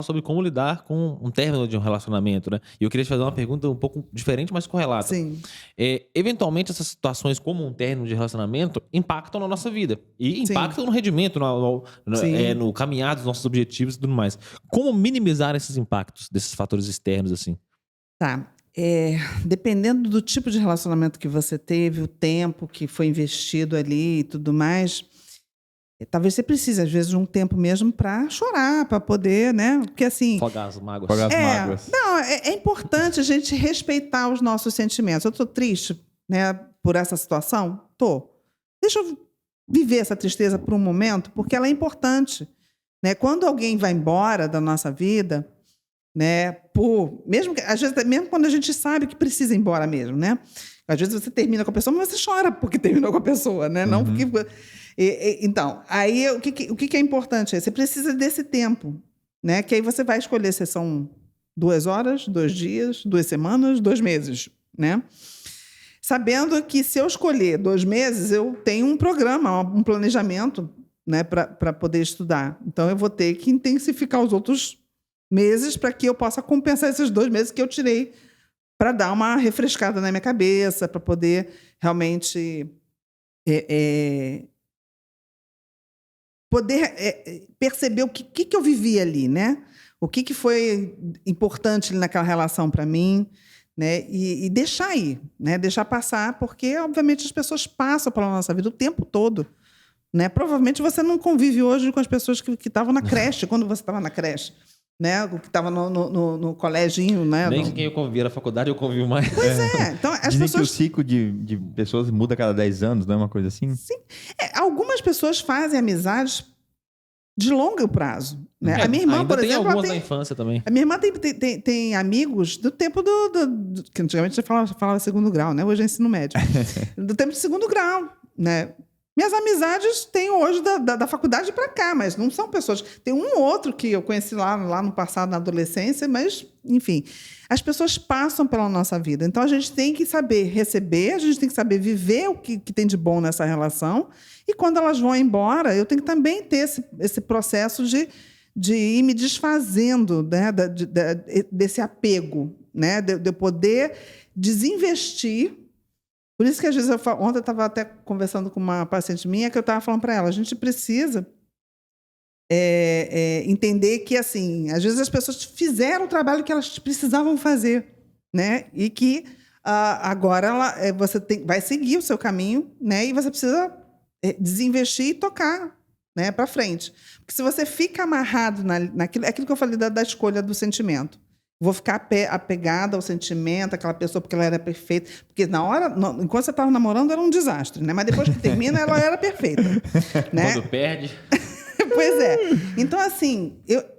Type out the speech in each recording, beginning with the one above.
sobre como lidar com um término de um relacionamento, né? E eu queria te fazer uma pergunta um pouco diferente, mas correlata. Sim. Eventualmente, essas situações como um término de relacionamento impactam na nossa vida. E Sim. impactam no rendimento, Sim. no caminhar dos nossos objetivos e tudo mais. Como minimizar esses impactos desses fatores externos, assim? Tá. Dependendo do tipo de relacionamento que você teve, o tempo que foi investido ali e tudo mais, talvez você precise, às vezes, de um tempo mesmo para chorar, para poder, né? Porque assim. Fogar as mágoas. Fogar as mágoas. Não, é importante a gente respeitar os nossos sentimentos. Eu estou triste, né, por essa situação? Tô. Deixa eu viver essa tristeza por um momento, porque ela é importante, né? Quando alguém vai embora da nossa vida, né, às vezes mesmo quando a gente sabe que precisa ir embora mesmo, né? Às vezes você termina com a pessoa, mas você chora porque terminou com a pessoa, né? Não porque então, aí o que é importante é você precisa desse tempo, né? Que aí você vai escolher se são 2 horas, 2 dias, 2 semanas, 2 meses, né? Sabendo que se eu escolher 2 meses, eu tenho um programa, um planejamento, né, para poder estudar. Então eu vou ter que intensificar os outros meses para que eu possa compensar esses 2 meses que eu tirei para dar uma refrescada na minha cabeça, para poder realmente perceber o que eu vivi ali, né? O que foi importante ali naquela relação para mim, né? E deixar ir, né? Deixar passar, porque, obviamente, as pessoas passam pela nossa vida o tempo todo, né? Provavelmente você não convive hoje com as pessoas que estavam na creche, quando você estava na creche, né? O que estava no coleginho, né? Nem quem eu convivia na faculdade eu convivo mais. Pois é. Então, as Dizem pessoas... que o ciclo de pessoas muda a cada 10 anos, não é uma coisa assim? Sim. Algumas pessoas fazem amizades de longo prazo, né? A minha irmã, por exemplo, algumas da infância também. A minha irmã tem amigos do tempo que antigamente você falava segundo grau, né? Hoje é ensino médio. Do tempo de segundo grau, né? Minhas amizades tenho hoje da faculdade para cá, mas não são pessoas... Tem um ou outro que eu conheci lá no passado, na adolescência, mas, enfim, as pessoas passam pela nossa vida. Então, a gente tem que saber receber, a gente tem que saber viver o que tem de bom nessa relação, e quando elas vão embora, eu tenho que também ter esse processo de ir me desfazendo, né, desse apego, né, de eu poder desinvestir. Por isso que, às vezes, ontem eu estava até conversando com uma paciente minha, que eu estava falando para ela, a gente precisa entender que, assim, às vezes as pessoas fizeram o trabalho que elas precisavam fazer, né? E que agora você vai seguir o seu caminho, né? E você precisa desinvestir e tocar, né, para frente. Porque se você fica amarrado naquilo, é aquilo que eu falei da escolha do sentimento. Vou ficar apegada ao sentimento, àquela pessoa porque ela era perfeita. Porque enquanto você estava namorando, era um desastre, né? Mas depois que termina, ela era perfeita. Né? Quando perde. Pois é. Então, assim,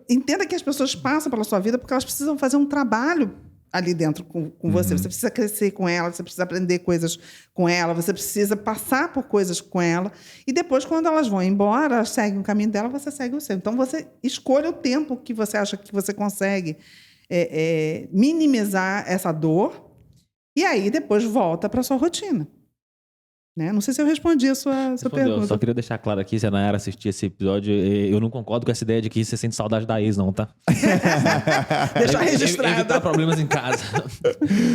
entenda que as pessoas passam pela sua vida porque elas precisam fazer um trabalho ali dentro com você. Você precisa crescer com ela, você precisa aprender coisas com ela, você precisa passar por coisas com ela. E depois, quando elas vão embora, elas seguem o caminho dela, você segue o seu. Então, você escolha o tempo que você acha que você consegue minimizar essa dor, e aí depois volta para a sua rotina. Né? Não sei se eu respondi a sua pergunta. Só queria deixar claro aqui, se a Nayara assistir esse episódio, eu não concordo com essa ideia de que você sente saudade da ex, não, tá? Deixar registrado. Evitar problemas em casa.